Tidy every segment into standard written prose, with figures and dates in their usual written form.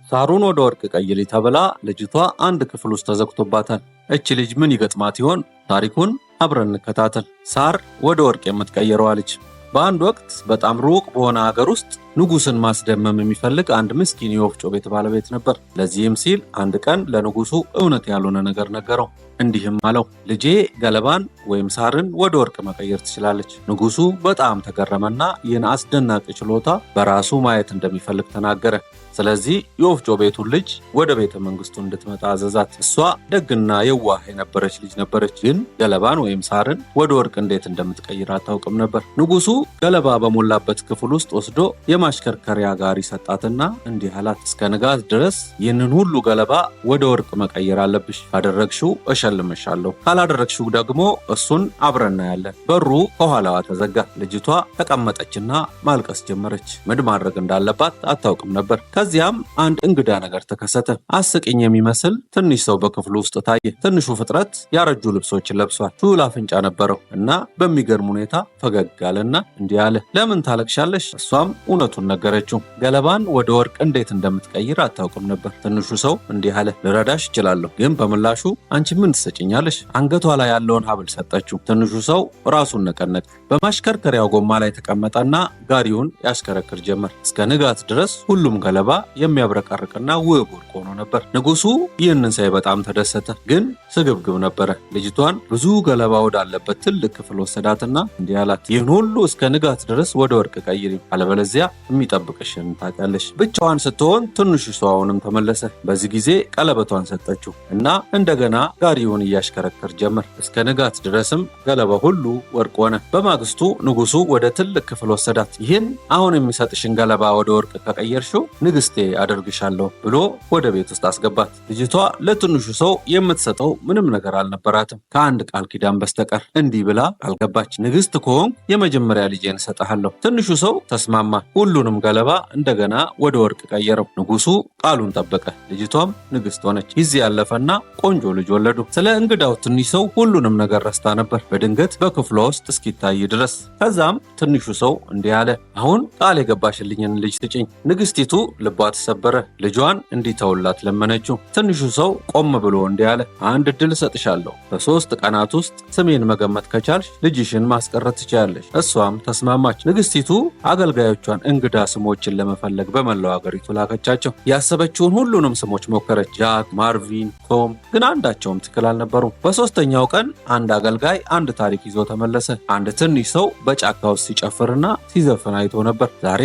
ሳሩን ወደ ወርቅ ቀይሪ ተብላ ልጅቷ አንድ ክፍል ውስጥ ተዘግቶባታል። እቺ ልጅ ምን ይገጥማት ይሆን? ታሪኩን አብረን እንከታተል። ሳር ወደ ወርቅ የምትቀየረዋ ልጅ። በአንድ ወቅት በጣም ሩቅ በሆነ ሀገር ውስጥ ንጉስን ማስደመም የሚፈልግ አንድ ምስኪን የወፍጮ ቤት ባለቤት ነበር። ለዚህም ሲል አንድ ቀን ለንጉሱ እውነት ያልሆነ ነገር ነገረው። እንዲህም አለው፣ ልጄ ገለባን ወይም ሳርን ወደ ወርቅ መቀየር ትችላለች። ንጉሱ በጣም ተገረመና ይህን አስደናቂ ችሎታ በራሱ ማየት እንደሚፈልግ ተናገረ። ስለዚህ የወፍጮ ቤቱን ልጅ ወደ ቤተ መንግስቱ እንድትመጣ አዘዛት። እሷ ደግና የዋህ የነበረች ልጅ ነበረች፣ ግን ገለባን ወይም ሳርን ወደ ወርቅ እንዴት እንደምትቀይር አታውቅም ነበር። ንጉሱ ገለባ በሞላበት ክፍል ውስጥ ወስዶ የማሽከርከሪያ ጋሪ ሰጣትና እንዲህ አላት፣ እስከ ንጋት ድረስ ይህንን ሁሉ ገለባ ወደ ወርቅ መቀየር አለብሽ። ካደረግሽው እሸልምሻለሁ፣ ካላደረግሽው ደግሞ እሱን አብረን እናያለን። በሩ ከኋላዋ ተዘጋ። ልጅቷ ተቀመጠችና ማልቀስ ጀመረች። ምን ማድረግ እንዳለባት አታውቅም ነበር። ከዚያም አንድ እንግዳ ነገር ተከሰተ። አስቂኝ የሚመስል ትንሽ ሰው በክፍሉ ውስጥ ታየ። ትንሹ ፍጥረት ያረጁ ልብሶችን ለብሷል። ሹል አፍንጫ ነበረው እና በሚገርም ሁኔታ ፈገግ አለና እንዲህ አለ፣ ለምን ታለቅሻለሽ? እሷም እውነቱን ነገረችው። ገለባን ወደ ወርቅ እንዴት እንደምትቀይር አታውቅም ነበር። ትንሹ ሰው እንዲህ አለ፣ ልረዳሽ እችላለሁ፣ ግን በምላሹ አንቺ ምን ትሰጭኛለሽ? አንገቷ ላይ ያለውን ሀብል ሰጠችው። ትንሹ ሰው ራሱን ነቀነቅ። በማሽከርከሪያው ጎማ ላይ ተቀመጠና ጋሪውን ያሽከረክር ጀመር። እስከ ንጋት ድረስ ሁሉም ገለባ የሚያብረቀርቅና ውብ ወርቅ ሆኖ ነበር። ንጉሱ ይህንን ሳይ በጣም ተደሰተ፣ ግን ስግብግብ ነበረ። ልጅቷን ብዙ ገለባ ወዳለበት ትልቅ ክፍል ወሰዳትና እንዲህ አላት፣ ይህን ሁሉ እስከ ንጋት ድረስ ወደ ወርቅ ቀይሪ፣ አለበለዚያ የሚጠብቅሽን ታውቂያለሽ። ብቻዋን ስትሆን ትንሹ ሰው አሁንም ተመለሰ። በዚህ ጊዜ ቀለበቷን ሰጠችው እና እንደገና ጋሪውን እያሽከረከር ጀመር። እስከ ንጋት ድረስም ገለባ ሁሉ ወርቅ ሆነ። በማግስቱ ንጉሱ ወደ ትልቅ ክፍል ወሰዳት። ይህን አሁን የሚሰጥሽን ገለባ ወደ ወርቅ ከቀየርሽው ንግስቴ አደርግሻለሁ ብሎ ወደ ቤት ውስጥ አስገባት። ልጅቷ ለትንሹ ሰው የምትሰጠው ምንም ነገር አልነበራትም ከአንድ ቃል ኪዳን በስተቀር። እንዲህ ብላ አልገባች፣ ንግስት ከሆንክ የመጀመሪያ ልጄን እሰጥሃለሁ። ትንሹ ሰው ተስማማ። ሁሉንም ገለባ እንደገና ወደ ወርቅ ቀየረው። ንጉሱ ቃሉን ጠበቀ። ልጅቷም ንግስት ሆነች። ጊዜ ያለፈና ቆንጆ ልጅ ወለዱ። ስለ እንግዳው ትንሽ ሰው ሁሉንም ነገር ረስታ ነበር፣ በድንገት በክፍሏ ውስጥ እስኪታይ ድረስ። ከዛም ትንሹ ሰው እንዲህ አለ፣ አሁን ቃል የገባሽልኝን ልጅ ስጭኝ። ንግስቲቱ ልቧ ተሰበረ። ልጇን እንዲተውላት ለመነችው። ትንሹ ሰው ቆም ብሎ እንዲህ አለ፣ አንድ እድል እሰጥሻለሁ። በ3 ቀናት ውስጥ ስሜን መገመት ከቻልሽ ልጅሽን ማስቀረት ትችያለሽ። እሷም ተስማማች። ንግስቲቱ አገልጋዮቿን እንግዳ ስሞችን ለመፈለግ በመላው አገሪቱ ላከቻቸው። ያሰበችውን ሁሉንም ስሞች ሞከረች፣ ጃክ፣ ማርቪን፣ ቶም፣ ግን አንዳቸውም ትክክል አልነበሩም። በ3ኛው ቀን አንድ አገልጋይ አንድ ታሪክ ይዞ ተመለሰ። አንድ ትንሽ ሰው በጫካ ውስጥ ሲጨፍርና ሲዘፍን አይቶ ነበር። ዛሬ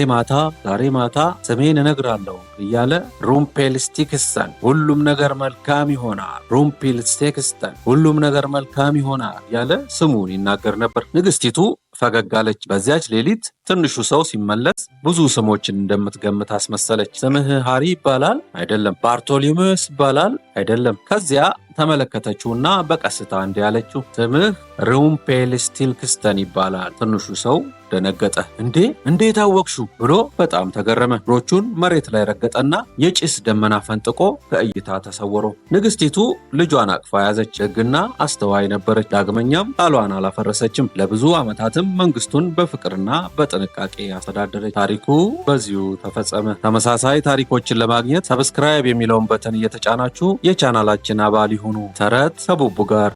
ማታ ስሜን እነግራለሁ እያለ ሩምፔልስቲክስተን ሁሉም ነገር መልካም ይሆናል፣ ሩምፔልስቲክስተን ሁሉም ነገር መልካም ይሆናል እያለ ስሙን ይናገር ነበር። ንግስቲቱ ፈገግ አለች። በዚያች ሌሊት ትንሹ ሰው ሲመለስ ብዙ ስሞችን እንደምትገምት አስመሰለች። ስምህ ሃሪ ይባላል? አይደለም። ባርቶሊሜዎስ ይባላል? አይደለም። ከዚያ ተመለከተችውና በቀስታ እንዲህ አለችው፣ ስምህ ሩምፔልስቲክስተን ይባላል። ትንሹ ሰው ደነገጠ። እንዴት አወቅሽው ብሎ በጣም ተገረመ። እግሮቹን መሬት ላይ ረገጠና የጭስ ደመና ፈንጥቆ ከእይታ ተሰወሮ። ንግስቲቱ ልጇን አቅፋ ያዘች። ደግና አስተዋይ ነበረች። ዳግመኛም ቃሏን አላፈረሰችም። ለብዙ ዓመታትም መንግስቱን በፍቅርና በጥንቃቄ አስተዳደረች። ታሪኩ በዚሁ ተፈጸመ። ተመሳሳይ ታሪኮችን ለማግኘት ሰብስክራይብ የሚለውን በተን እየተጫናችሁ የቻናላችን አባል ይሁኑ። ተረት ከቡቡ ጋር